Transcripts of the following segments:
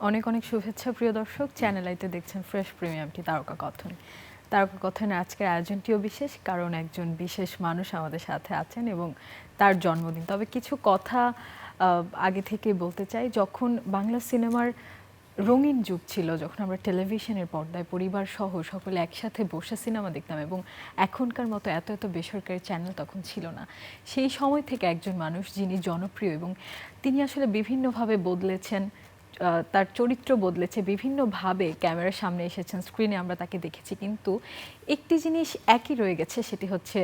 অনেক অনেক শুভেচ্ছা প্রিয় দর্শক, চ্যানেল আইতে দেখছেন ফ্রেশ প্রিমিয়ামটি তারকা কথন। তারকা কথনের আজকের আয়োজনটিও বিশেষ, কারণ একজন বিশেষ মানুষ আমাদের সাথে আছেন এবং তার জন্মদিন। তবে কিছু কথা আগে থেকে বলতে চাই। যখন বাংলা সিনেমার রঙিন যুগ ছিল, যখন আমরা টেলিভিশনের পর্দায় পরিবার সহ সকলে একসাথে বসে সিনেমা দেখতাম এবং এখনকার মতো এত এত বেসরকারি চ্যানেল তখন ছিল না, সেই সময় থেকে একজন মানুষ যিনি জনপ্রিয় এবং তিনি আসলে বিভিন্নভাবে বদলেছেন, তার চরিত্র বদলেছে, বিভিন্নভাবে ক্যামেরার সামনে এসেছেন, স্ক্রিনে আমরা তাকে দেখেছি, কিন্তু একটি জিনিস একই রয়ে গেছে, সেটি হচ্ছে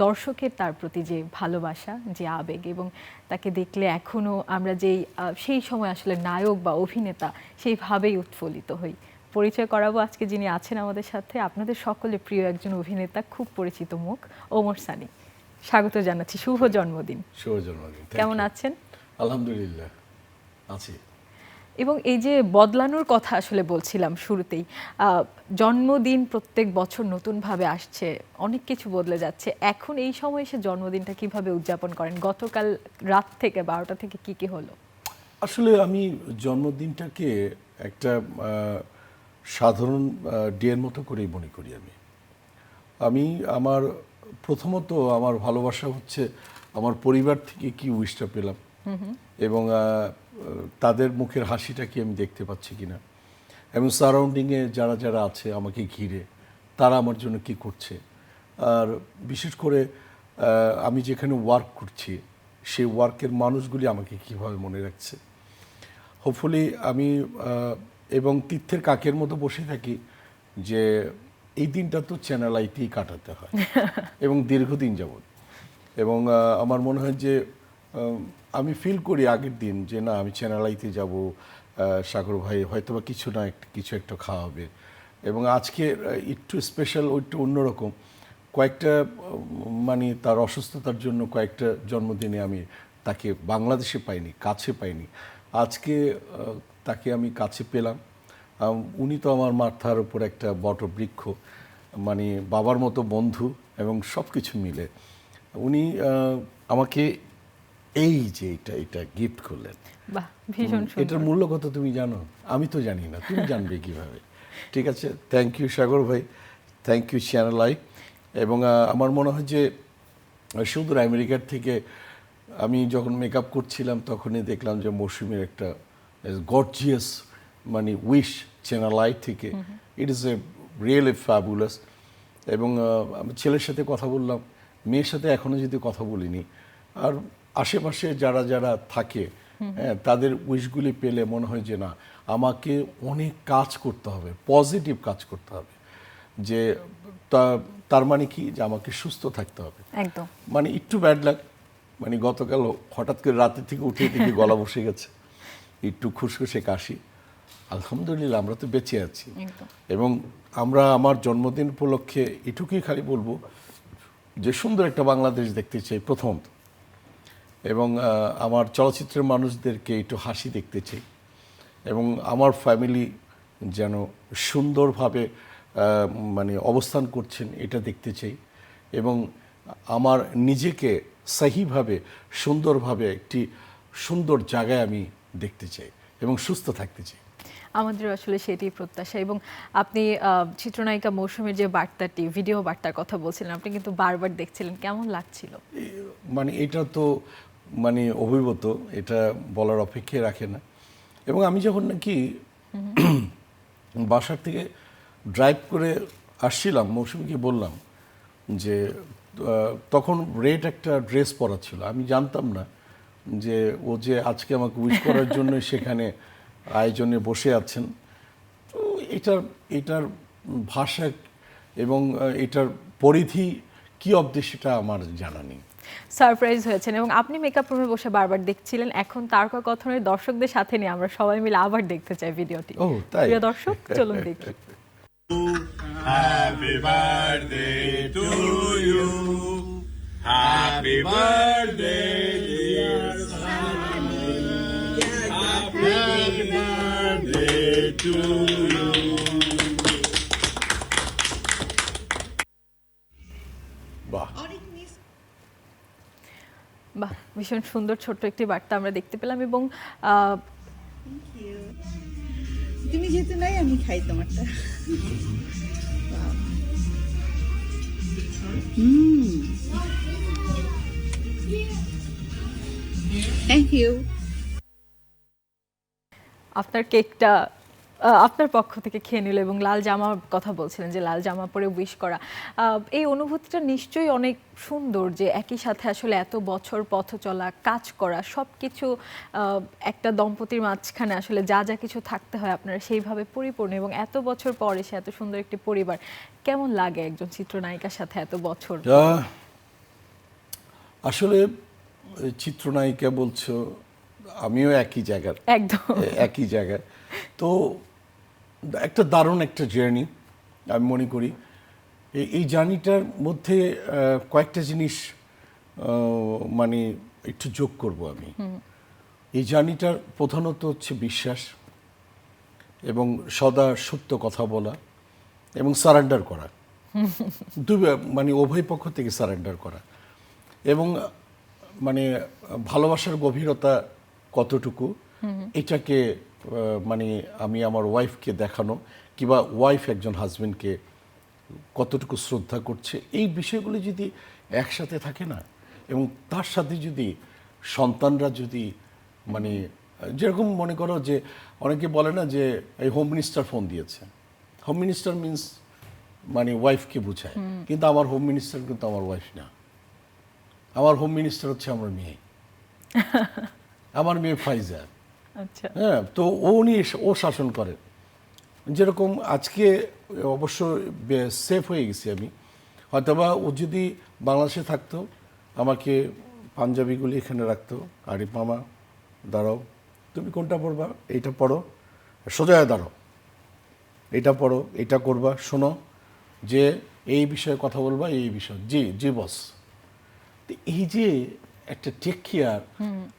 দর্শকের তার প্রতি যে ভালোবাসা, যে আবেগ, এবং তাকে দেখলে এখনও আমরা যেই সেই সময় আসলে নায়ক বা অভিনেতা সেইভাবেই উৎফুল্লিত হই। পরিচয় করাবো আজকে যিনি আছেন আমাদের সাথে, আপনাদের সকলে প্রিয় একজন অভিনেতা, খুব পরিচিত মুখ, ওমর সানি। স্বাগত জানাচ্ছি, শুভ জন্মদিন। শুভ জন্মদিন। কেমন আছেন? আলহামদুলিল্লাহ আছি। এবং এই যে বদলানোর কথা আসলে বলছিলাম শুরুতেই, জন্মদিন প্রত্যেক বছর নতুনভাবে আসছে, অনেক কিছু বদলে যাচ্ছে। এখন এই সময় এসে জন্মদিনটা কিভাবে উদযাপন করেন? গতকাল রাত থেকে 12টা থেকে কি কি হলো? আসলে আমি জন্মদিনটাকে একটা সাধারণ ডের মতো করেই মনে করি। আমি আমার প্রথমত আমার ভালোবাসা হচ্ছে আমার পরিবার থেকে কি উইশটা পেলাম এবং তাদের মুখের হাসিটা কি আমি দেখতে পাচ্ছি কিনা, এবং সারাউন্ডিংয়ে যারা যারা আছে আমাকে ঘিরে তারা আমার জন্য কি করছে, আর বিশেষ করে আমি যেখানে ওয়ার্ক করছি সেই ওয়ার্কের মানুষগুলি আমাকে কিভাবে মনে রাখছে। হোপফুলি আমি এবং তীর্থের কাকের মতো বসে থাকি যে এই দিনটা তো চ্যানেল আইতেই কাটাতে হয় এবং দীর্ঘদিন যাবৎ। এবং আমার মনে হয় যে আমি ফিল করি আগের দিন যে না, আমি চ্যানেল আইতে যাবো, সাগর ভাই হয়তো বা কিছু একটা খাওয়াবে, এবং আজকে একটু স্পেশাল, একটু অন্যরকম। কয়েকটা মানে তার অসুস্থতার জন্য কয়েকটা জন্মদিনে আমি তাকে বাংলাদেশে পাইনি, কাছে পাইনি। আজকে তাকে আমি কাছে পেলাম। উনি তো আমার মাথার উপর একটা বটবৃক্ষ, মানে বাবার মতো বন্ধু এবং সব কিছু মিলে উনি আমাকে এই যে এটা গিফট করলেন। বাহ, ভীষণ সুন্দর। এটার মূল্য কত তুমি জানো? আমি তো জানি না, তুমি জানবে কিভাবে? ঠিক আছে, থ্যাংক ইউ সাগর ভাই, থ্যাংক ইউ চ্যানেল আই। এবং আমার মনে হয় যে সুদূর আমেরিকার থেকে আমি যখন মেকআপ করছিলাম তখনই দেখলাম যে মৌসুমীর একটা গর্জিয়াস মানে উইশ চ্যানেল আই থেকে। It is a really fabulous. এবং আমি ছেলের সাথে কথা বললাম, মেয়ের সাথে এখনও যদি কথা বলিনি। আর আশেপাশে যারা যারা থাকে, হ্যাঁ, তাদের উইশগুলি পেলে মনে হয় যে না, আমাকে অনেক কাজ করতে হবে, পজিটিভ কাজ করতে হবে। যে তার মানে কি, যে আমাকে সুস্থ থাকতে হবে। একদম। মানে একটু ব্যাড লাগ, মানে গতকাল হঠাৎ করে রাতে থেকে উঠে থেকে গলা বসে গেছে, একটু খুসখুসে কাশি। আলহামদুলিল্লাহ আমরা তো বেঁচে আছি। এবং আমরা আমার জন্মদিন উপলক্ষে এটুকুই খালি বলবো যে সুন্দর একটা বাংলাদেশ দেখতে চাই প্রথমত, এবং আমার চলচ্চিত্রের মানুষদেরকে একটু হাসি দেখতে চাই, এবং আমার ফ্যামিলি যেন সুন্দরভাবে মানে অবস্থান করছেন এটা দেখতে চাই, এবং আমার নিজেকে সহিভাবে সুন্দরভাবে একটি সুন্দর জায়গায় আমি দেখতে চাই এবং সুস্থ থাকতে চাই। আমাদের আসলে সেটাই প্রত্যাশা। এবং আপনি চিত্রনায়িকা মৌসুমীর যে বার্তাটি, ভিডিও বার্তার কথা বলছিলেন, আপনি কিন্তু বারবার দেখছিলেন, কেমন লাগছিল? মানে এটা তো মানে অভিভূত, এটা বলার অপেক্ষায় রাখে না। এবং আমি যখন নাকি বাসার থেকে ড্রাইভ করে আসছিলাম, মৌসুমীকে বললাম যে তখন রেড একটা ড্রেস পরা ছিল, আমি জানতাম না যে ও যে আজকে আমাকে উইশ করার জন্য সেখানে আয়োজনে বসে আছেন। তো এটার ভাষা এবং এটার পরিধি কি অবধি সেটা আমার জানা নেই। সারপ্রাইজ হয়েছেন এবং আপনি মেকআপ রুমে বসে বারবার দেখছিলেন। এখন তারকা কথনের দর্শকদের সাথে নিয়ে আমরা সবাই মিলে আবার দেখতে চাই ভিডিওটি। ও তাই? প্রিয় দর্শক, চলুন দেখি। Happy birthday to you. Happy birthday, dear Sunny. Happy birthday to you. বাহ, বাহ, ভীষণ সুন্দর ছোট্ট একটি বার্তা আমরা দেখতে পেলাম। এবং তুমি যেহেতু নাই আমি খাই তোমারটা। Thank you. আপনার কেকটা আপনার পক্ষ থেকে খেয়ে নিল এবং লাল জামার কথা বলছিলেন যে লাল জামা পরে উইশ করা, এই অনুভূতিটা নিশ্চয়ই অনেক সুন্দর যে একই সাথে আসলে এত বছর পথ চলা, কাজ করা, সব কিছু একটা দম্পতির মাঝখানে আসলে যা যা কিছু থাকতে হয় আপনারা সেইভাবে পরিপূর্ণ, এবং এত বছর পর এসে এত সুন্দর একটি পরিবার। কেমন লাগে একজন চিত্রনায়িকার সাথে এত বছর? আসলে চিত্রনায়িকা বলছো, আমিও একই জায়গার, একদম একই জায়গায়। তো একটা দারুণ একটা জার্নি আমি মনে করি। এই জার্নিটার মধ্যে কয়েকটা জিনিস মানে একটু যোগ করব আমি। এই জার্নিটার প্রধানত হচ্ছে বিশ্বাস এবং সদা সত্য কথা বলা এবং সারেন্ডার করা, মানে উভয় পক্ষ থেকে সারেন্ডার করা, এবং মানে ভালোবাসার গভীরতা কতটুকু এটাকে মানে আমি আমার ওয়াইফকে দেখানো, কিংবা ওয়াইফ একজন হাজবেন্ডকে কতটুকু শ্রদ্ধা করছে, এই বিষয়গুলি যদি একসাথে থাকে না, এবং তার সাথে যদি সন্তানরা যদি মানে যেরকম মনে করো যে অনেকে বলে না যে এই হোম মিনিস্টার ফোন দিয়েছে, হোম মিনিস্টার মিন্স মানে ওয়াইফকে বোঝায়, কিন্তু আমার হোম মিনিস্টার কিন্তু আমার ওয়াইফ না, আমার হোম মিনিস্টার হচ্ছে আমার মেয়ে, আমার মেয়ে ফাইজা। আচ্ছা, হ্যাঁ, তো ও শাসন করে। যেরকম আজকে অবশ্য সেফ হয়ে গেছি আমি, হয়তোবা ও যদি বাংলাদেশে থাকতো আমাকে পাঞ্জাবিগুলি এখানে রাখতো, আরে মামা দাঁড়াও, তুমি কোনটা পড়বা, এইটা পড়ো, সোজা হয়ে দাঁড়াও, এটা পড়ো, এটা করবা, শোনো যে এই বিষয়ে কথা বলবা, এই বিষয়, জি জি বস। এই যে একটা টেক কেয়ার,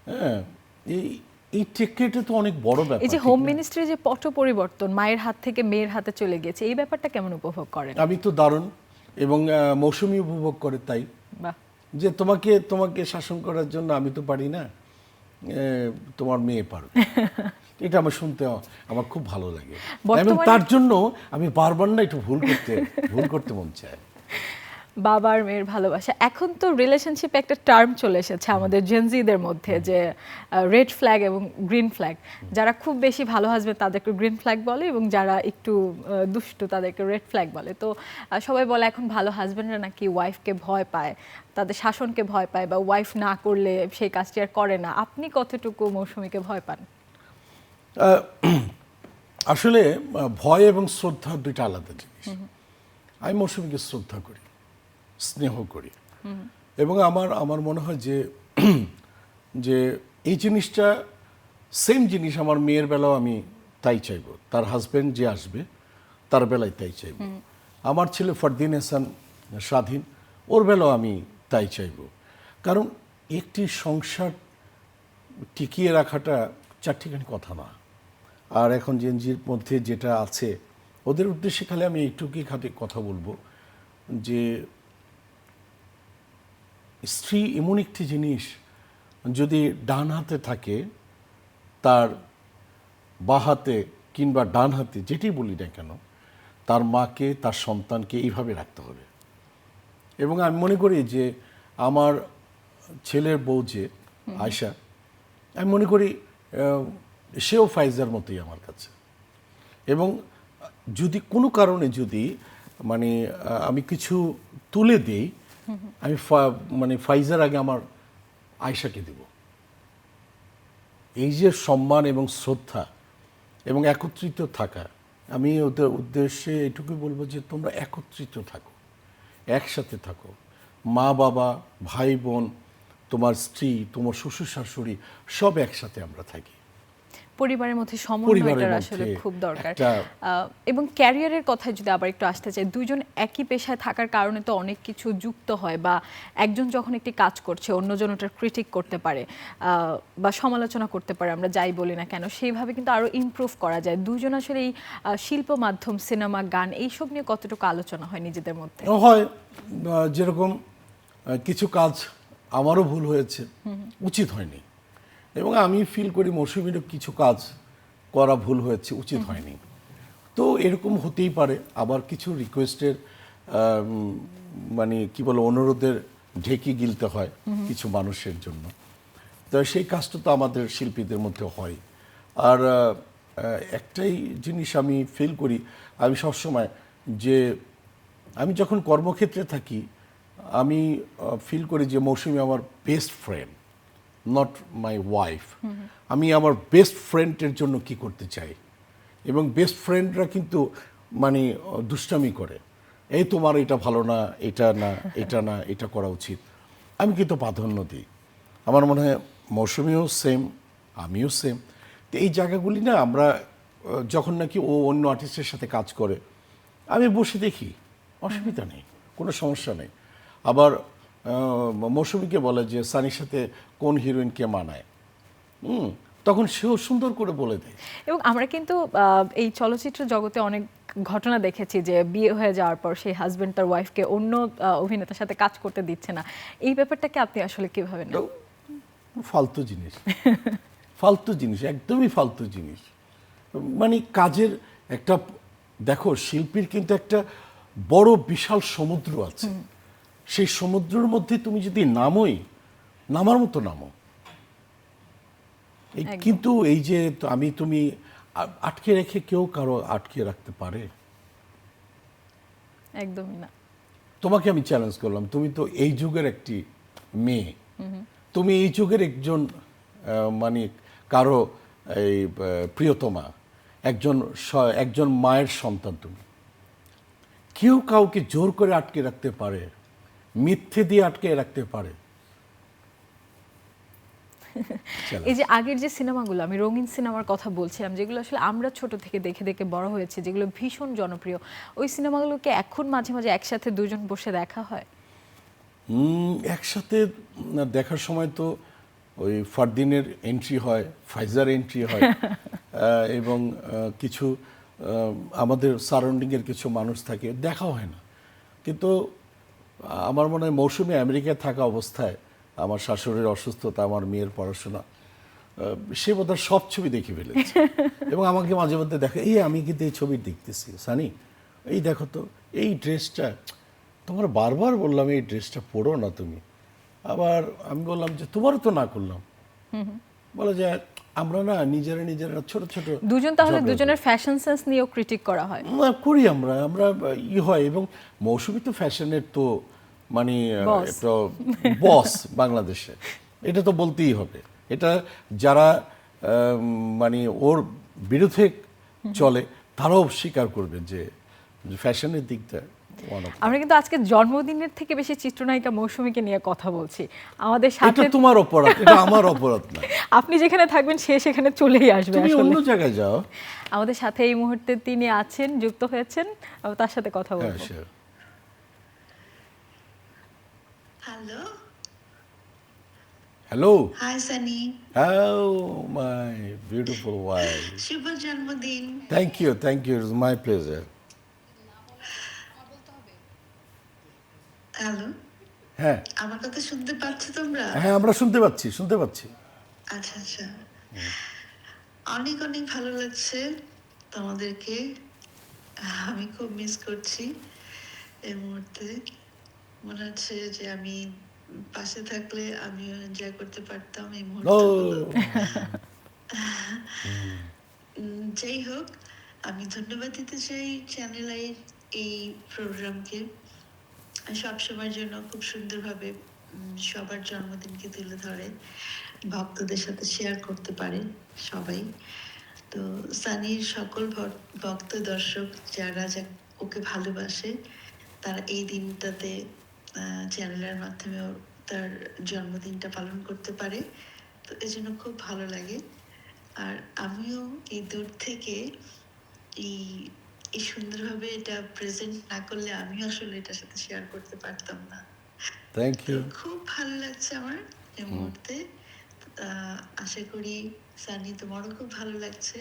হ্যাঁ, এই টেক কেয়ারটা তো অনেক বড় ব্যাপার। এই যে হোম মিনিস্ট্রির যে পট পরিবর্তন, মায়ের হাত থেকে মেয়ের হাতে চলে গেছে, এই ব্যাপারটা কেমন উপভোগ করেন? আমি তো দারুণ, এবং মৌসুমী উপভোগ করে তাই, বাহ, যে তোমাকে শাসন করার জন্য আমি তো পারি না, তোমার মেয়ে পারবে। এটা আমার শুনতে আমার খুব ভালো লাগে, এবং তার জন্য আমি বারবার না একটু ভুল করতে মন চায়। বাবার মেয়ের ভালোবাসা। এখন তো রিলেশনশিপে একটা টার্ম চলে এসেছে আমাদের জেনজিদের মধ্যে, যে রেড ফ্ল্যাগ এবং গ্রিন ফ্ল্যাগ। যারা খুব বেশি ভালো হাসবেন তাদেরকে গ্রিন ফ্ল্যাগ বলে, এবং যারা একটু দুষ্টু তাদেরকে রেড ফ্ল্যাগ বলে। তো সবাই বলে এখন ভালো হাজবেন্ডরা নাকি ওয়াইফকে ভয় পায়, তাদের শাসনকে ভয় পায়, বা ওয়াইফ না করলে সেই কাজটি আর করে না। আপনি কতটুকু মৌসুমীকে ভয় পান? আসলে ভয় এবং শ্রদ্ধা দুইটা আলাদা জিনিস। আমি মৌসুমীকে শ্রদ্ধা করি, স্নেহ করি, এবং আমার মনে হয় যে এই জিনিসটা সেম জিনিস আমার মেয়ের বেলাও আমি তাই চাইব, তার হাজবেন্ড যে আসবে তার বেলায় তাই চাইব। আমার ছেলে ফরদিন হাসান স্বাধীন, ওর বেলাও আমি তাই চাইব। কারণ একটি সংসার টিকিয়ে রাখাটা চারটিখানি কথা না। আর এখন জেনজির মধ্যে যেটা আছে, ওদের উদ্দেশ্যে খালি আমি এইটুকুই খাতে কথা বলবো যে স্ত্রী এমন একটি জিনিস, যদি ডান হাতে থাকে তার বাঁ হাতে কিংবা ডান হাতে যেটি বলি না কেন, তার মাকে তার সন্তানকে এইভাবে রাখতে হবে। এবং আমি মনে করি যে আমার ছেলের বউ যে আয়শা, আমি মনে করি সেও ফাইজার মতোই আমার কাছে। এবং যদি কোনো কারণে যদি মানে আমি কিছু তুলে দিই, আমি মানে ফাইজার আগে আমার আয়শাকে দেব। এই যে সম্মান এবং শ্রদ্ধা এবং একত্রিত থাকা, আমি ওদের উদ্দেশ্যে এটুকুই বলবো যে তোমরা একত্রিত থাকো, একসাথে থাকো, মা বাবা ভাই বোন, তোমার স্ত্রী, তোমার শ্বশুর শাশুড়ি, সব একসাথে আমরা থাকি। পরিবারের মধ্যে সমন্বয়টা আসলে খুব দরকার। এবং ক্যারিয়ারের কথায় যদি আবার একটু আসতে চাই, দুইজন একই পেশায় থাকার কারণে তো অনেক কিছু যুক্ত হয়, বা একজন যখন একটি কাজ করছে অন্যজন ওটার ক্রিটিক করতে পারে বা সমালোচনা করতে পারে, আমরা যাই বলি না কেন, সেইভাবে কিন্তু আরো ইমপ্রুভ করা যায়। দুইজন আসলে এই শিল্প মাধ্যম, সিনেমা, গান, এইসব নিয়ে কতটুকু আলোচনা হয় নিজেদের মধ্যে? হয়, যেরকম কিছু কাজ আমারও ভুল হয়েছে, উচিত হয়নি, এবং আমি ফিল করি মৌসুমীরও কিছু কাজ করা ভুল হয়েছে, উচিত হয়নি। তো এরকম হতেই পারে। আবার কিছু রিকোয়েস্টের মানে কি বলে অনুরোধের ঢেকি গিলতে হয় কিছু মানুষের জন্য। তো সেই কাজটা তো আমাদের শিল্পীদের মধ্যে হয়। আর একটাই জিনিস আমি ফিল করি, আমি সবসময় যে আমি যখন কর্মক্ষেত্রে থাকি আমি ফিল করি যে মৌসুমী আমার best friend, not my wife. আমি আমার বেস্ট ফ্রেন্ডের জন্য কি করতে চাই, এবং বেস্ট ফ্রেন্ডরা কিন্তু মানে দুষ্টামি করে, এই তোমার এটা ভালো না, এটা না, এটা না, এটা করা উচিত। আমি কিন্তু প্রাধান্য দিই। আমার মনে হয় মৌসুমীও সেম, আমিও সেম। তো এই জায়গাগুলি না আমরা যখন নাকি ও অন্য আর্টিস্টের সাথে কাজ করে আমি বসে দেখি, অসুবিধা নেই, কোনো সমস্যা নেই। আবার মৌসুমীকে বলে যে সানির সাথে কোন হিরোইনকে মানায়, তখন সেও সুন্দর করে বলে দেয়। এবং আমরা কিন্তু এই চলচ্চিত্র জগতে অনেক ঘটনা দেখেছি যে বিয়ে হয়ে যাওয়ার পর সেই হাজবেন্ড তার ওয়াইফকে অন্য অভিনেতার সাথে কাজ করতে দিচ্ছে না। এই ব্যাপারটাকে আপনি আসলে কিভাবে নেন? ফালতু জিনিস, ফালতু জিনিস, একদমই ফালতু জিনিস। মানে কাজের একটা, দেখো শিল্পীর কিন্তু একটা বড় বিশাল সমুদ্র আছে, সেই সমুদ্রের মধ্যে তুমি যদি নামোই, নামার মতো নামো। কিন্তু এই যে আমি তুমি আটকে রেখে কেউ কারো আটকে রাখতে পারে? একদমই না। তোমাকে আমি চ্যালেঞ্জ করলাম, তুমি তো এই যুগের একটি মেয়ে, তুমি এই যুগের একজন মানে কারো এই প্রিয়তমা, একজন মায়ের সন্তান। তুমি কেউ কাউকে জোর করে আটকে রাখতে পারে, মিথ্যে দিয়ে আটকে রাখতে পারে? এই যে আগের যে সিনেমাগুলো, আমি রঙিন সিনেমার কথা বলছিলাম, যেগুলো আসলে আমরা ছোট থেকে দেখে দেখে বড় হয়েছে, যেগুলো ভীষণ জনপ্রিয়, ওই সিনেমাগুলোকে এখন মাঝে মাঝে একসাথে দুজন বসে দেখা হয়? একসাথে দেখার সময় তো ওই ফারদিনের এন্ট্রি হয়, ফাইজার এন্ট্রি হয়, এবং কিছু আমাদের সারাউন্ডিংয়ের কিছু মানুষ থাকে, দেখা হয় না। কিন্তু আমার মনে হয় মৌসুমী আমেরিকায় থাকা অবস্থায়, আমার শাশুড়ির অসুস্থতা, আমার মেয়ের পড়াশোনা, সে বোধহয় সব ছবি দেখে ফেলেছে এবং আমাকে মাঝে মধ্যে দেখে, এই আমি কিন্তু এই ছবি দেখতেছি সানি, এই দেখো তো এই ড্রেসটা, তোমার বারবার বললাম এই ড্রেসটা পরো না তুমি, আবার আমি বললাম যে তোমারও তো না করলাম, বলে যে আমরা না নিজেরা ছোট ছোট দুজন, তাহলে দুজনের ফ্যাশন সেন্স নিয়েও ক্রিটিক করা হয়? করি আমরা হয়। এবং মৌসুমী তো ফ্যাশনের তো মানে একটা বস বাংলাদেশে, এটা তো বলতেই হবে। এটা যারা মানে ওর বিরুদ্ধে চলে তারাও স্বীকার করবে যে ফ্যাশনের দিকটা। আমরা কিন্তু আজকে জন্মদিনের থেকে বেশি চিত্রনায়িকা মৌসুমীকে নিয়ে কথা বলছি। আমাদের সাথে এটা তোমার অপরাধ, এটা আমার অপরাধ না। আপনি যেখানে থাকবেন সে সেখানে চলেই আসবে। তুমি আসলে অন্য জায়গায় যাও। আমাদের সাথে এই মুহূর্তে তিনি আছেন, যুক্ত হয়েছেন, তার সাথে কথা বলবো। Hello. Hello. Hi Sunny. How my beautiful wife. শুভ জন্মদিন। Thank you, it's my pleasure. Hello. হ্যাঁ আমার কথা শুনতে পাচ্ছ তোমরা? হ্যাঁ, আমরা শুনতে পাচ্ছি। আচ্ছা আচ্ছা, অনেক অনেক ভালো লাগছে তোমাদেরকে। আমি খুব মিস করছি এই মুহূর্তে। মনে হচ্ছে যে আমি পাশে থাকলে আমিও এনজয় করতে পারতাম এই মুহূর্তগুলো। যাই হোক, আমি ধন্যবাদ দিতে চাই চ্যানেল আই এই প্রোগ্রামকে, সবসময়ের জন্য খুব সুন্দরভাবে সবার জন্মদিনকে তুলে ধরে, ভক্তদের সাথে শেয়ার করতে পারে সবাই। তো সানির সকল ভক্ত দর্শক যারা ওকে ভালোবাসে, তারা এই দিনটাতে চ্যানেলের মাধ্যমেও তার জন্মদিনটা পালন করতে পারে। তো এই জন্য খুব ভালো লাগে। আর আমিও এই দূর থেকে এই সুন্দরভাবে এটা প্রেজেন্ট না করলে আমি আসলে এটার সাথে শেয়ার করতে পারতাম না। Thank you. খুব ভালো লাগছে আমার এই মুহূর্তে। আশা করি সানি তোমারও খুব ভালো লাগছে।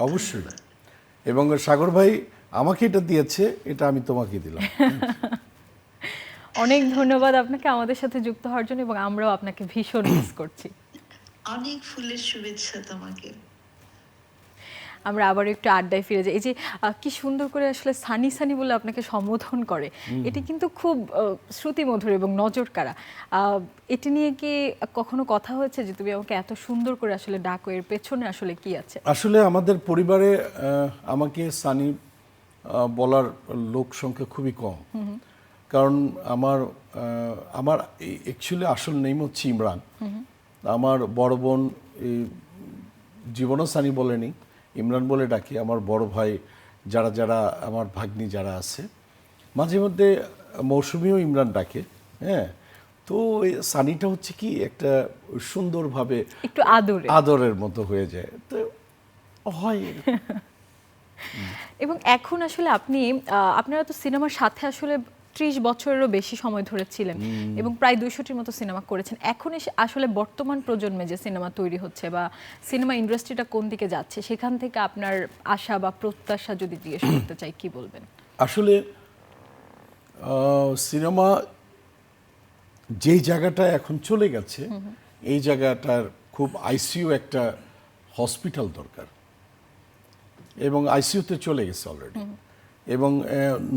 অবশ্যই। এবং সাগর ভাই আমাকে এটা দিয়েছে, এটা আমি তোমাকে দিলাম। অনেক ধন্যবাদ আপনাকে আমাদের সাথে যুক্ত হওয়ার জন্য, এবং আমরাও আপনাকে ভীষণ মিস করছি। অনেক ফুলের শুভেচ্ছা তোমাকে। আমরা আবার একটু আড্ডায় ফিরে যাই। এই যে কি সুন্দর করে আসলে সানি সানি বলে আপনাকে সম্বোধন করে, এটি কিন্তু খুব শ্রুতিমধুর এবং নজর কাড়া। এটি নিয়ে কি কখনো কথা হয়েছে যে তুমি আমাকে এত সুন্দর করে আসলে ডাকো, এর পেছনে আসলে কি আছে? আসলে আমাদের পরিবারে আমাকে সানি বলার লোক সংখ্যা খুবই কম। কারণ আমার অ্যাকচুয়ালি আসল নেম হচ্ছে ইমরান। আমার বড় বোন জীবনও সানি বলেনি, ইমরান বলে ডাকি। আমার বড় ভাই যারা যারা আমার ভাগ্নি যারা আছে, মাঝে মধ্যে মৌসুমিও ইমরান ডাকে। হ্যাঁ, তো এই সানিটা হচ্ছে কি একটা সুন্দরভাবে একটু আদরে। আদরের মতো হয়ে যায়, তো হয়। এবং এখন আসলে আপনারা তো সিনেমার সাথে আসলে 30 বছরেরও বেশি সময় ধরে ছিলেন এবং প্রায় 200টির মতো সিনেমা করেছেন। এখন আসলে বর্তমান প্রজন্মে যে সিনেমা তৈরি হচ্ছে বা সিনেমা ইন্ডাস্ট্রিটা কোন দিকে যাচ্ছে, সেখান থেকে আপনার আশা বা প্রত্যাশা যদি জিজ্ঞেস করতে চাই, কি বলবেন? আসলে সিনেমা যেই জায়গাটা এখন চলে গেছে, এই জায়গাটার খুব আইসিইউ একটা হসপিটাল দরকার, এবং আইসিইউতে চলে গেছে অলরেডি। এবং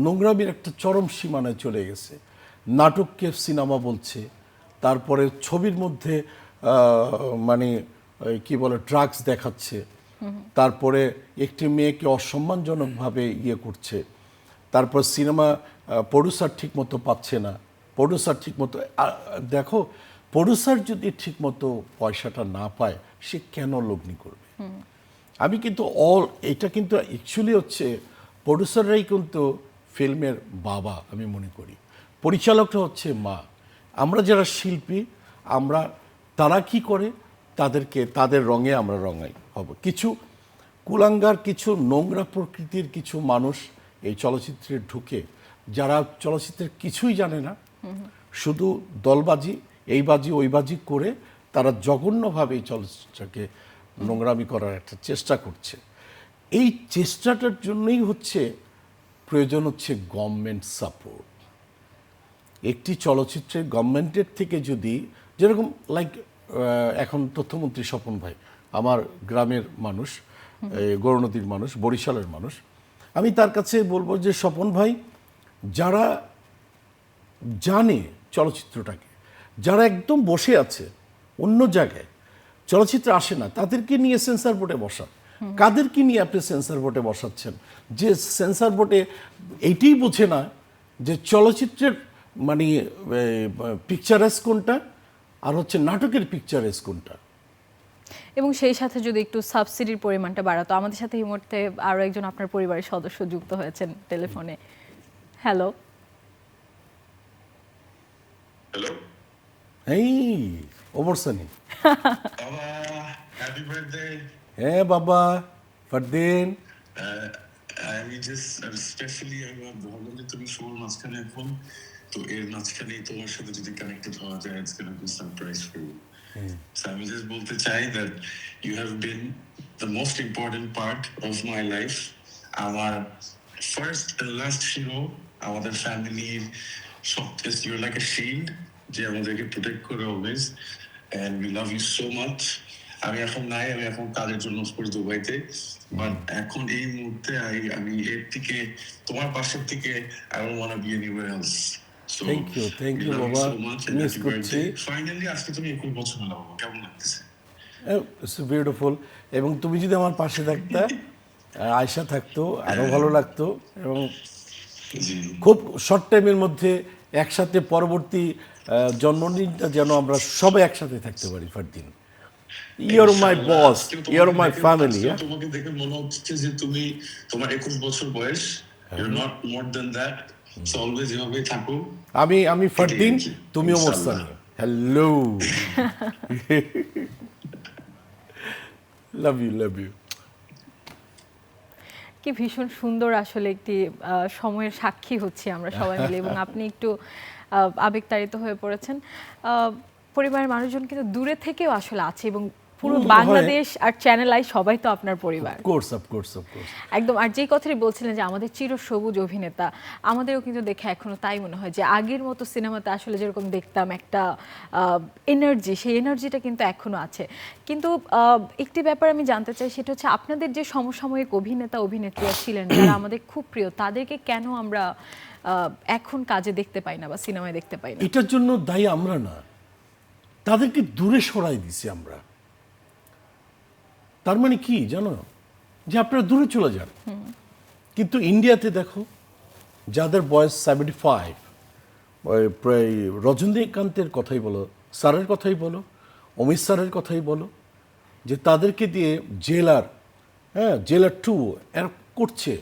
নোংরামির একটা চরম সীমানায় চলে গেছে। নাটককে সিনেমা বলছে, তারপরে ছবির মধ্যে মানে কি বলে ড্রাগস দেখাচ্ছে, তারপরে একটি মেয়েকে অসম্মানজনকভাবে ইয়ে করছে, তারপর সিনেমা প্রডিউসার ঠিক মতো পাচ্ছে না। প্রডিউসার ঠিক মতো দেখো, প্রডিউসার যদি ঠিক মতো পয়সাটা না পায়, সে কেন লগ্নি করবে? আমি কিন্তু এটা কিন্তু অ্যাকচুয়ালি হচ্ছে প্রডিউসাররাই কিন্তু ফিল্মের বাবা আমি মনে করি, পরিচালকটা হচ্ছে মা। আমরা যারা শিল্পী, তারা কি করে, তাদেরকে তাদের রঙে আমরা রঙাই হব। কিছু কুলাঙ্গার, কিছু নোংরা প্রকৃতির কিছু মানুষ এই চলচ্চিত্রে ঢুকে, যারা চলচ্চিত্রের কিছুই জানে না, শুধু দলবাজি, এই বাজি ওই বাজি করে তারা জঘন্যভাবে এই চলচ্চিত্রকে নোংরামি করার একটা চেষ্টা করছে। এই চেষ্টাটার জন্যই প্রয়োজন হচ্ছে গভর্নমেন্ট সাপোর্ট। একটি চলচ্চিত্রের গভর্নমেন্টের থেকে যদি, যেরকম লাইক এখন তথ্যমন্ত্রী স্বপন ভাই আমার গ্রামের মানুষ, গৌরনদীর মানুষ, বরিশালের মানুষ, আমি তার কাছে বলবো যে স্বপন ভাই, যারা জানে চলচ্চিত্রটাকে, যারা একদম বসে আছে অন্য জায়গায়, চলচ্চিত্র আসে না, তাদেরকে নিয়ে সেন্সর বোর্ডে বসা। কাদেরকে নিয়ে আপনি সেন্সর বোর্ডে বসাচ্ছেন? যে সেন্সর বোর্ডে এইটাই বোঝে না যে চলচ্চিত্রের মানে পিকচারেস কোনটা আর হচ্ছে নাটকের পিকচারেস কোনটা। এবং সেই সাথে যদি একটু সাবসিডির পরিমাণটা বাড়াতো। আমাদের সাথে এই মুহূর্তে আরও একজন আপনার পরিবারের সদস্য যুক্ত হয়েছেন টেলিফোনে। হ্যালো। Hello? এই Omar Sunny. Baba, happy birthday. হ্যাঁ বাবা, ফারদিন। আমি স্পেশালি ভাবলাম যে তুমি শোর মাঝখানে এখন, তো এর মাঝখানেই তোমার সাথে যদি কানেক্টেড হওয়া যায়, it's gonna be surprise for you. So আমি জাস্ট বলতে চাই that you have been the most important part of my life. আমার ফার্স্ট এন্ড লাস্ট হিরো, আমাদের ফ্যামিলির সবচেয়ে, you are like a shield যে আমাদেরকে প্রোটেক্ট করে always, and we love you so much. আমি এখন নাই, আমি এখন কাজের জন্য করি দুবাইতে, বাট এখন এই মুহূর্তে আমি এর থেকে, তোমার পাশের থেকে, I don't want to be anywhere else. So thank you বাবা, মিস করছি। ফাইনালি আজকে তুমি 21 বছর হলো, কেমন লাগতেছে? It's beautiful. এবং তুমি যদি আমার পাশে থাকতা, আয়শা থাকতো, আরও ভালো লাগতো। এবং খুব শর্ট টাইমের মধ্যে একসাথে পরবর্তী জন্মদিনটা যেন আমরা সবাই একসাথে থাকতে পারি। Fardin, your my boss, your my family. তোমাকে দেখে মনে হচ্ছে যে তুমি, তোমার 21 বছর বয়স, your not more than that. So always এভাবেই থাকো। আমি ফারদিন, তুমি Omar Sunny. Hello, love you, love you. কি ভীষণ সুন্দর আসলে একটি সময়ের সাক্ষী হচ্ছি আমরা সবাই মিলে, এবং আপনি একটু আবেগতাড়িত হয়ে পড়েছেন। পরিবারের মানুষজন কিন্তু দূরে থেকেও আসলে আছে এবং পুরো বাংলাদেশ আর চ্যানেল আই সবাই তো আপনার পরিবার। অফকোর্স। একদম। আর যেই কথাটি বলছিলেন যে আমাদের চিরসবুজ অভিনেতা, আমাদেরও কিন্তু দেখে এখনো তাই মনে হয় যে আগের মতো সিনেমাতে আসলে যেরকম দেখতাম একটা এনার্জি, সেই এনার্জিটা কিন্তু এখনো আছে। কিন্তু একটি ব্যাপার আমি জানতে চাই, সেটা হচ্ছে আপনাদের যে সমসাময়িক অভিনেতা অভিনেত্রীরা ছিলেন যারা আমাদের খুব প্রিয়, তাদেরকে কেন আমরা এখন কাজে দেখতে পাই না বা সিনেমায় দেখতে পাই না? এটার জন্য দায়ী আমরা না, তাদেরকে দূরে সরাই দিছি আমরা। তার মানে কি জানো, যে আপনারা দূরে চলে যান। কিন্তু ইন্ডিয়াতে দেখো, যাদের বয়স 75, প্রায় রজনীকান্তের কথাই বলো, স্যারের কথাই বলো, অমিত স্যারের কথাই বলো, যে তাদেরকে দিয়ে জেলার, জেলার 2 এরা করছে।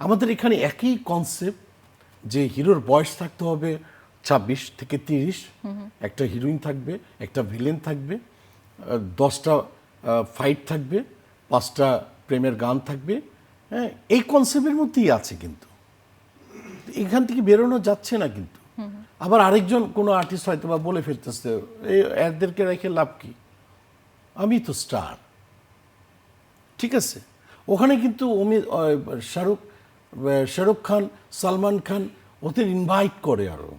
আমাদের এখানে একই কনসেপ্ট, যে হিরোর বয়স থাকতে হবে 26 থেকে 30, একটা হিরোইন থাকবে, একটা ভিলেন থাকবে, 10টা ফাইট থাকবে, 5টা প্রেমের গান থাকবে। হ্যাঁ, এই কনসেপ্টের মধ্যেই আছে, কিন্তু এখান থেকে বেরোনো যাচ্ছে না। কিন্তু আবার আরেকজন কোনো আর্টিস্ট হয়তো বা বলে ফেলতেছে, এই এদেরকে রেখে লাভ কি, আমি তো স্টার। ঠিক আছে, ওখানে কিন্তু শাহরুখ খান, সালমান খান ওদের ইনভাইট করে আরো।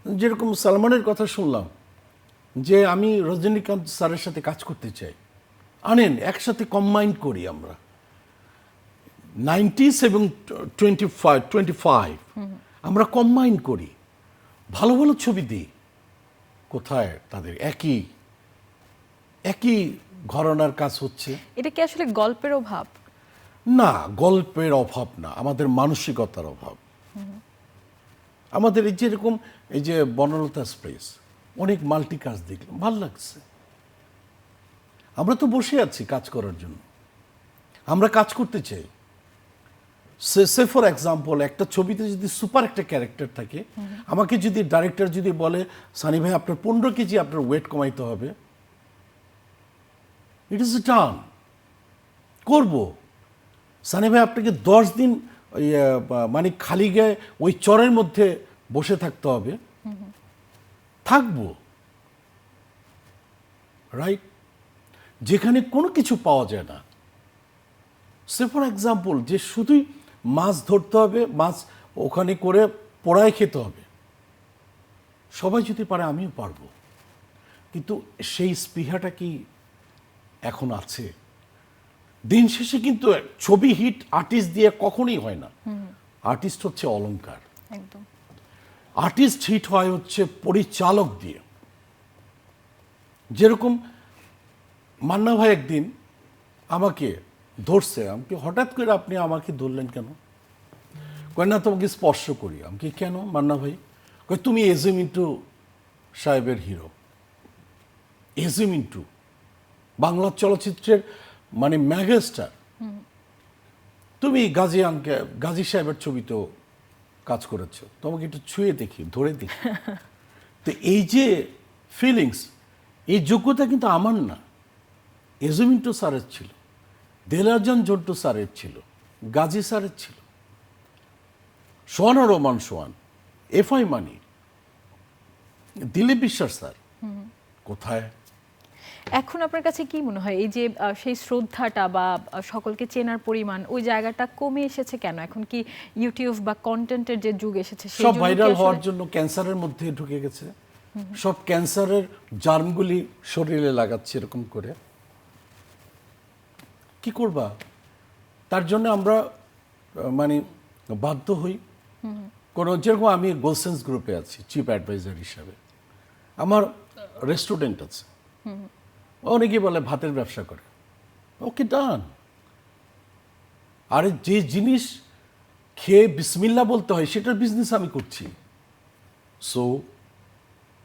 যেরকম সালমানের কথা শুনলাম, যে আমি রজনীকান্ত স্যারের সাথে কাজ করতে চাই, আনেন একসাথে কম্বাইন করি আমরা। 90s এবং 25 আমরা কম্বাইন করি, ভালো ভালো ছবি দিই। কোথায় তাদের একই ঘরানার কাজ হচ্ছে। এটা কি আসলে গল্পের অভাব? না, গল্পের অভাব না, আমাদের মানসিকতার অভাব। আমাদের এই যেরকম এই যে বনলতা এক্সপ্রেস, অনেক মাল্টি কাজ দেখলাম, ভাল লাগছে। আমরা তো বসে আছি কাজ করার জন্য, আমরা কাজ করতে চাই। সে ফর এক্সাম্পল, একটা ছবিতে যদি সুপার একটা ক্যারেক্টার থাকে, আমাকে যদি ডাইরেক্টর যদি বলে, সানি ভাই আপনার 15 কেজি আপনার ওয়েট কমাইতে হবে, ইট ইজ ডান, করব। সানি ভাই আপনাকে 10 দিন মানে খালি গায়ে ওই চরের মধ্যে বসে থাকতে হবে, থাকবো। রাইট, যেখানে কোনো কিছু পাওয়া যায় না। সে ফর এক্সাম্পল, যে শুধুই মাছ ধরতে হবে, মাছ ওখানে করে পোড়ায় খেতে হবে, সবাই যদি পারে আমিও পারবো। কিন্তু সেই স্পৃহাটা কি এখন আছে? দিন শেষে কিন্তু ছবি হিট আর্টিস্ট দিয়ে কখনোই হয় না। আর্টিস্ট হচ্ছে অলংকার, একদম। আর্টিস্ট হিট হয় হচ্ছে পরিচালক দিয়ে। যেরকম মান্না ভাই একদিন আমাকে ধরছে, আমাকে হঠাৎ করে আপনি আমাকে ধরলেন কেন? কয় না তোমাকে স্পর্শ করি। আমাকে কেন মান্না ভাই? কয় তুমি এজে মিন্টু সাহেবের হিরো, এজে মিন্টু বাংলা চলচ্চিত্রের মানে মেগাস্টার। তুমি গাজী সাহেবের ছবিতেও কাজ করেছো, তোমাকে একটু ছুঁয়ে দেখি, ধরে দেখি। তো এই যে ফিলিংস, এই যোগ্যতা কিন্তু আমার না, এজে মিন্টু স্যারের ছিল, দেলারজান জন্টু স্যারের ছিল, গাজী স্যারের ছিল, সোহানা রহমান সোহান, এফআই মানি, দিলীপ বিশ্বাস স্যার। কোথায়? এখন আপনার কাছে কি মনে হয়, এই যে সেই শ্রদ্ধাটা বা সকলকে চেনার পরিমাণ, ওই জায়গাটা কমে এসেছে কেন? এখন কি ইউটিউব বা কন্টেন্টের যে যুগ এসেছে, সেই সব জন্য কি ভাইরাল আসলে- হওয়ার জন্য ক্যান্সারের মধ্যে ঢুকে গেছে, সব ক্যান্সারের জার্মগুলি শরীরে লাগাচ্ছে এরকম করে। কি করবা? তার জন্য আমরা মানে বাধ্য হই। কোনো যেরকম আমি গোলসেন্স গ্রুপে আছি চিফ অ্যাডভাইজার হিসাবে, আমার রেস্টুরেন্ট আছে, অনেকে বলে ভাতের ব্যবসা করে, ওকে ডান। আরে যে জিনিস খেয়ে বিসমিল্লাহ বলতে হয়, সেটার বিজনেস আমি করছি। সো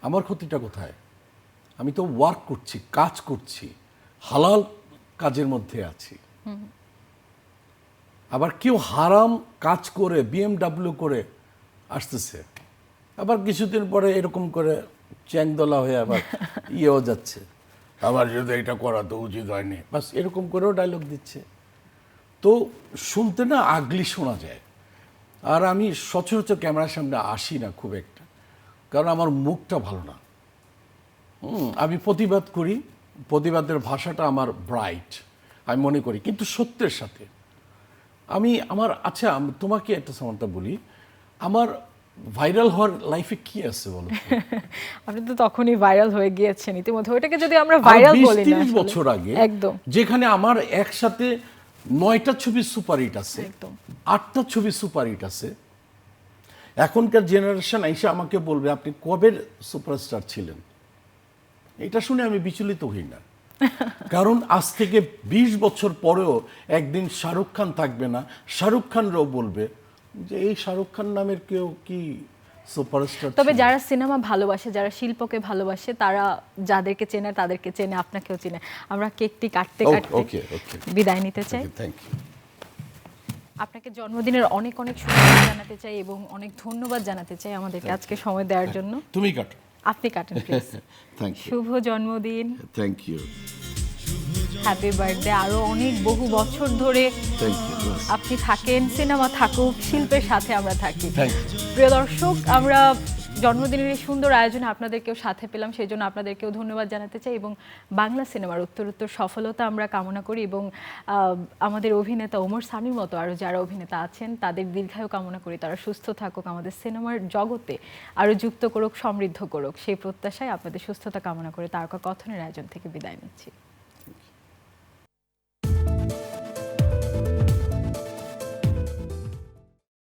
আমার ক্ষতিটা কোথায়? আমি তো ওয়ার্ক করছি, কাজ করছি, হালাল কাজের মধ্যে আছি। আবার কেউ হারাম কাজ করে বিএমডাব্লিউ করে আসতেছে, আবার কিছুদিন পরে এরকম করে চ্যাংদোলা হয়ে আবার ইয়েও যাচ্ছে, আবার যদি এটা করা তো উচিত হয়নি, বাস এরকম করেও ডায়লগ দিচ্ছে। তো শুনতে না আগলি শোনা যায়। আর আমি সচরাচর ক্যামেরার সামনে আসি না খুব একটা, কারণ আমার মুখটা ভালো না। আমি প্রতিবাদ করি, প্রতিবাদের ভাষাটা আমার ব্রাইট আমি মনে করি, কিন্তু সত্যের সাথে তোমাকে একটা সামান্তা বলি, আমার ভাইরাল হওয়ার লাইফে কি আছে বলো তো? আপনি তো তখনই ভাইরাল হয়ে গিয়েছেন ইতিমধ্যে, ওইটাকে যদি আমরা ভাইরাল বলি না 20-30 বছর আগে একদম যেখানে আমার একসাথে 9টা ছবি সুপারহিট আছে, একদম 8টা ছবি সুপারহিট আছে, এখনকার জেনারেশন এসে আমাকে বলবে আপনি কবে সুপারস্টার ছিলেন, এটা শুনে আমি বিচলিত হই না। কারণ আজ থেকে 20 বছর পরেও একদিন শাহরুখ খান থাকবে না, শাহরুখ খানরাও বলবে যে এই শাহরুখ খান নামের কেউ কি সুপারস্টার। তবে যারা সিনেমা ভালোবাসে, যারা শিল্পকে ভালোবাসে, তারা যাদেরকে চেনে তাদেরকে চেনে, আপনাকেও চেনে। আমরা কেকটি কাটতে কাটতে বিদায় নিতে চাই। Thank you. আপনাকে জন্মদিনের অনেক অনেক শুভেচ্ছা জানাতে চাই এবং অনেক ধন্যবাদ জানাতে চাই আমাদেরকে আজকে সময় দেওয়ার জন্য। তুমি কাটো। আপনি কাটেন প্লিজ। Thank you. শুভ জন্মদিন। Thank you. Happy birthday. আরো অনেক বহু বছর ধরে থ্যাংক ইউ। আপনি থাকেন, সিনেমা থাকুক, শিল্পের সাথে আমরা থাকি। Thank you. প্রিয় দর্শক, আমরা জন্মদিনের এই সুন্দর আয়োজনে আপনাদেরকেও সাথে পেলাম, সেই জন্য আপনাদেরকেও ধন্যবাদ জানাতে চাই এবং বাংলা সিনেমার উত্তরোত্তর সফলতা আমরা কামনা করি এবং আমাদের অভিনেতা ওমর সানির মতো আরও যারা অভিনেতা আছেন তাদের দীর্ঘায়ু কামনা করি, তারা সুস্থ থাকুক, আমাদের সিনেমার জগতে আরও যুক্ত করুক, সমৃদ্ধ করুক, সেই প্রত্যাশায় আপনাদের সুস্থতা কামনা করে তারকা কথনের আয়োজন থেকে বিদায় নিচ্ছি।